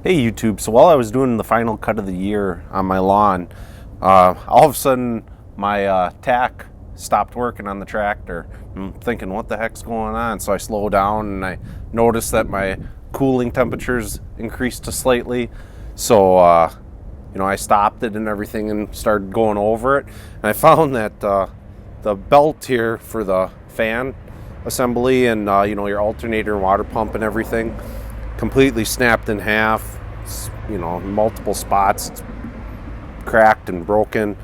Hey YouTube, so while I was doing the final cut of the year on my lawn, all of a sudden my tack stopped working on the tractor. I'm thinking, what the heck's going on? So I slowed down and I noticed that my cooling temperatures increased to slightly. So I stopped it and everything and started going over it. And I found that the belt here for the fan assembly and your alternator and water pump and everything completely snapped in half. It's, multiple spots. It's cracked and broken.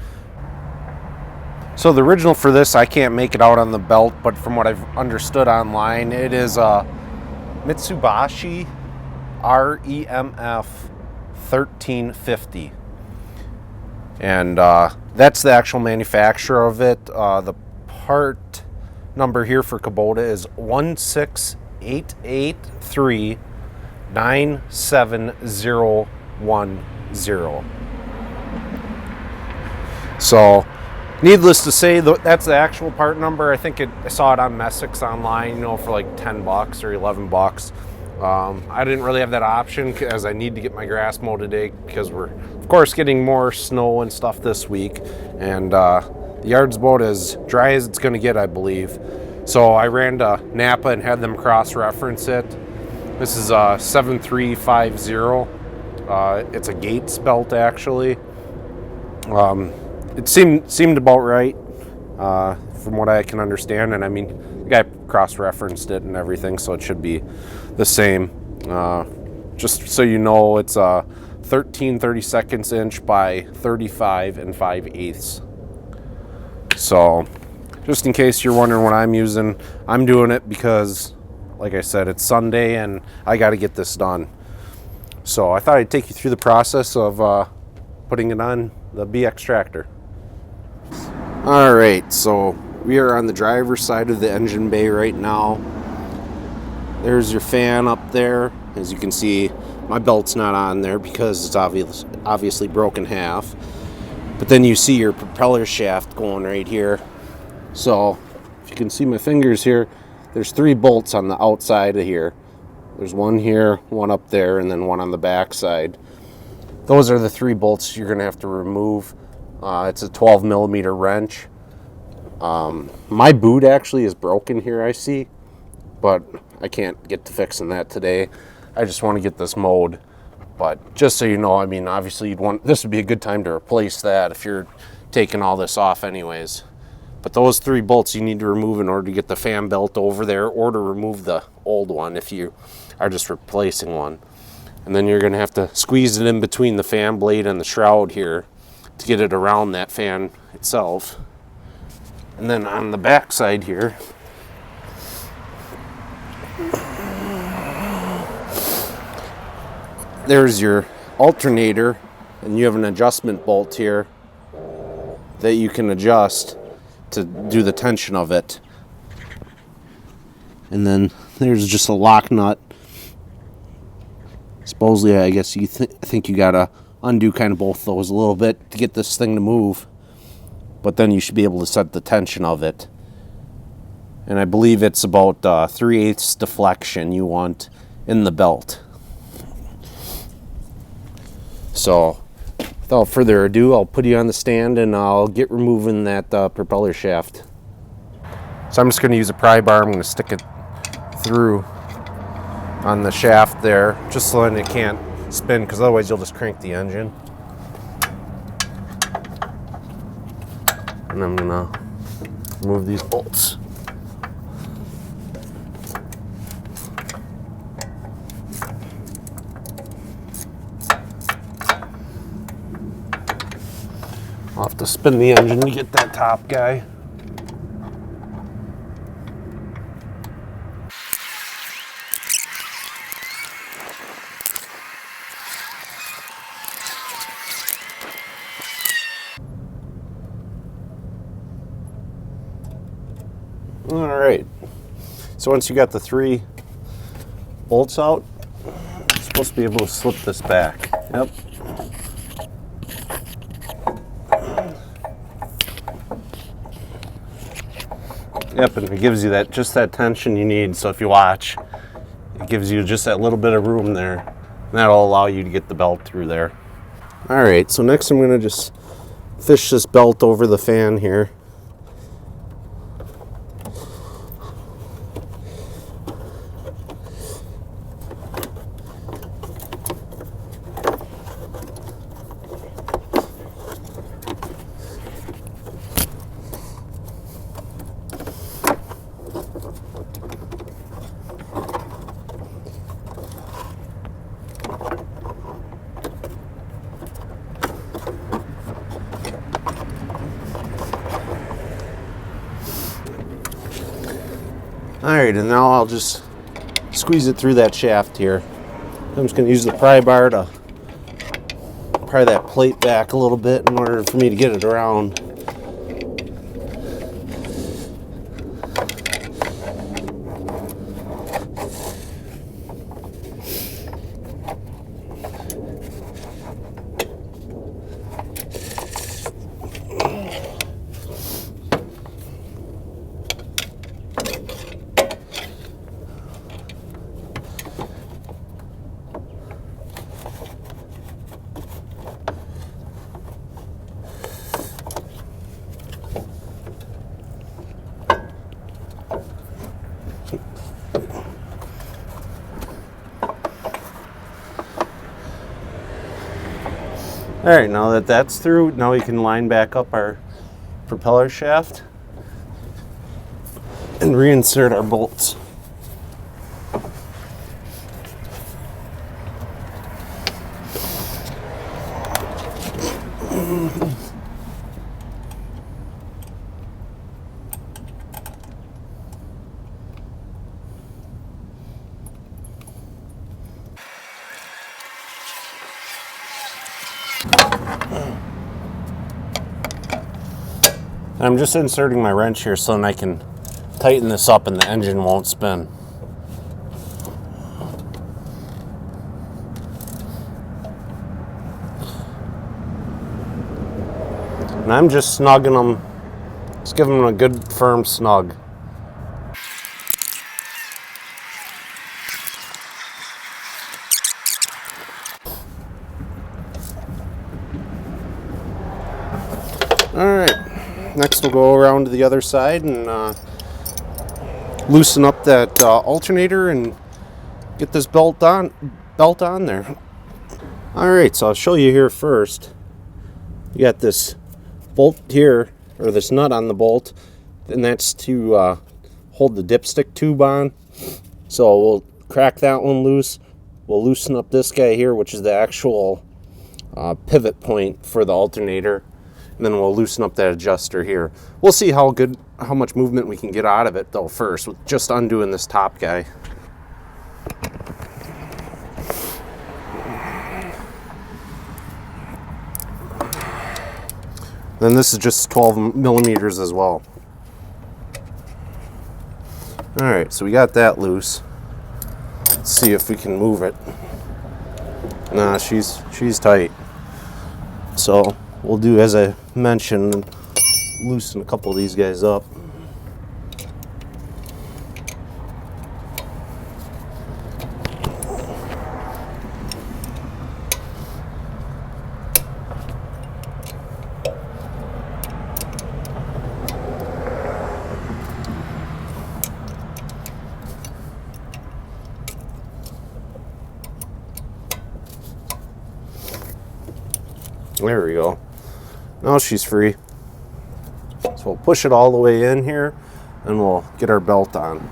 So the original for this, I can't make it out on the belt, but from what I've understood online, it is a Mitsubishi REMF 1350. And that's the actual manufacturer of it. The part number here for Kubota is 16883 97010. So needless to say, that's the actual part number. I think I saw it on Messick's online, for like 10 bucks or 11 bucks. I didn't really have that option as I need to get my grass mowed today because we're of course getting more snow and stuff this week, and the yard's about as dry as it's going to get, I believe. So I ran to Napa and had them cross-reference it. This is a 7350. It's a Gates belt, actually. It seemed about right from what I can understand, and I mean, the guy cross-referenced it and everything, so it should be the same. Just so you know, it's a 13/32 inch by 35 5/8. So just in case you're wondering what I'm using, I'm doing it because, like I said, it's Sunday and I got to get this done. So I thought I'd take you through the process of putting it on the BX tractor. All right, so we are on the driver's side of the engine bay right now. There's your fan up there. As you can see, my belt's not on there because it's obviously broken half. But then you see your propeller shaft going right here. So if you can see my fingers here, there's 3 bolts on the outside of here. There's one here, one up there, and then one on the back side. Those are the 3 bolts you're going to have to remove. It's a 12 millimeter wrench. My boot actually is broken here, I see, but I can't get to fixing that today. I just want to get this mowed. But just so you know, I mean, obviously this would be a good time to replace that if you're taking all this off anyways. But those 3 bolts you need to remove in order to get the fan belt over there, or to remove the old one if you are just replacing one. And then you're going to have to squeeze it in between the fan blade and the shroud here to get it around that fan itself. And then on the back side here, there's your alternator, and you have an adjustment bolt here that you can adjust to do the tension of it. And then there's just a lock nut. Supposedly, I guess you think you gotta undo kind of both those a little bit to get this thing to move, but then you should be able to set the tension of it. And I believe it's about 3/8 deflection you want in the belt. So without further ado, I'll put you on the stand and I'll get removing that propeller shaft. So I'm just going to use a pry bar. I'm going to stick it through on the shaft there, just so that it can't spin, because otherwise you'll just crank the engine. And I'm going to remove these bolts. I'll have to spin the engine to get that top guy. All right, so once you got the 3 bolts out, you're supposed to be able to slip this back. Yep. Yep, and it gives you just that tension you need. So if you watch, it gives you just that little bit of room there That'll allow you to get the belt through there. All right, so next I'm gonna just fish this belt over the fan here. All right, and now I'll just squeeze it through that shaft here. I'm just going to use the pry bar to pry that plate back a little bit in order for me to get it around. All right, now that that's through, now we can line back up our propeller shaft and reinsert our bolts. I'm just inserting my wrench here so that I can tighten this up and the engine won't spin. And I'm just snugging them, just giving them a good firm snug. All right. Next we'll go around to the other side and loosen up that alternator and get this belt on there. All right, so I'll show you here first. You got this bolt here, or this nut on the bolt, and that's to hold the dipstick tube on. So we'll crack that one loose. We'll loosen up this guy here, which is the actual pivot point for the alternator. And then we'll loosen up that adjuster here. We'll see how much movement we can get out of it though first, with just undoing this top guy. Then this is just 12 millimeters as well. All right, so we got that loose. Let's see if we can move it. Nah, she's tight. So we'll do as I mentioned, loosen a couple of these guys up. There we go. Now she's free. So we'll push it all the way in here and we'll get our belt on.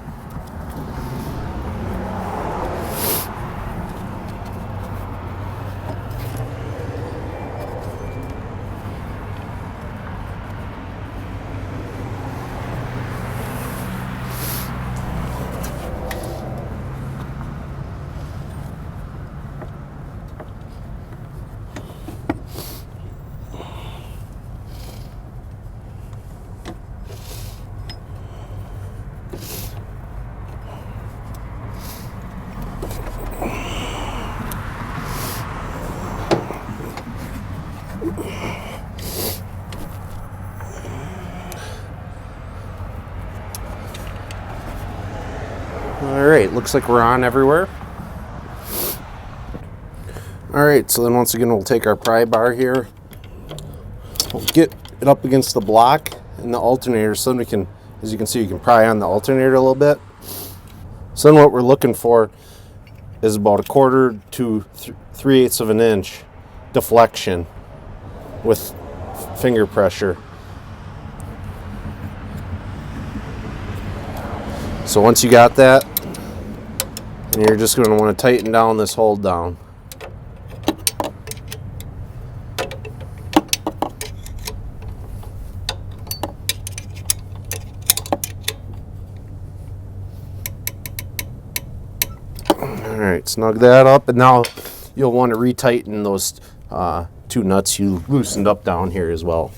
All right, looks like we're on everywhere. All right, so then once again, we'll take our pry bar here. We'll get it up against the block and the alternator so then we can, as you can see, you can pry on the alternator a little bit. So then what we're looking for is about 1/4 to 3/8 of an inch deflection with finger pressure. So once you got that, and you're just going to want to tighten down this hold down. Alright, snug that up, and now you'll want to retighten those 2 nuts you loosened up down here as well.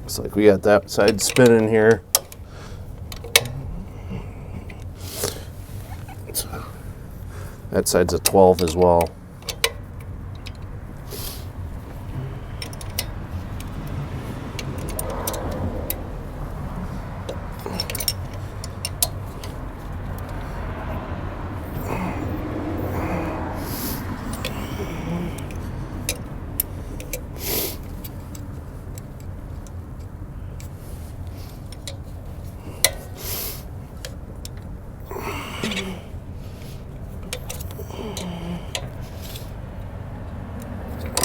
Looks like we got that side spinning here. That side's a 12 as well.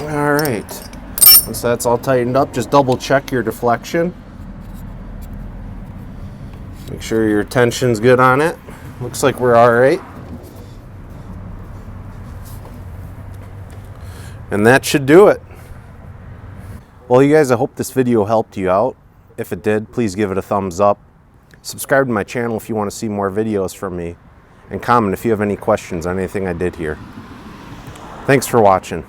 All right, once that's all tightened up, just double check your deflection. Make sure your tension's good on it. Looks like we're all right. And that should do it. Well, you guys, I hope this video helped you out. If it did, please give it a thumbs up. Subscribe to my channel if you want to see more videos from me. And comment if you have any questions on anything I did here. Thanks for watching.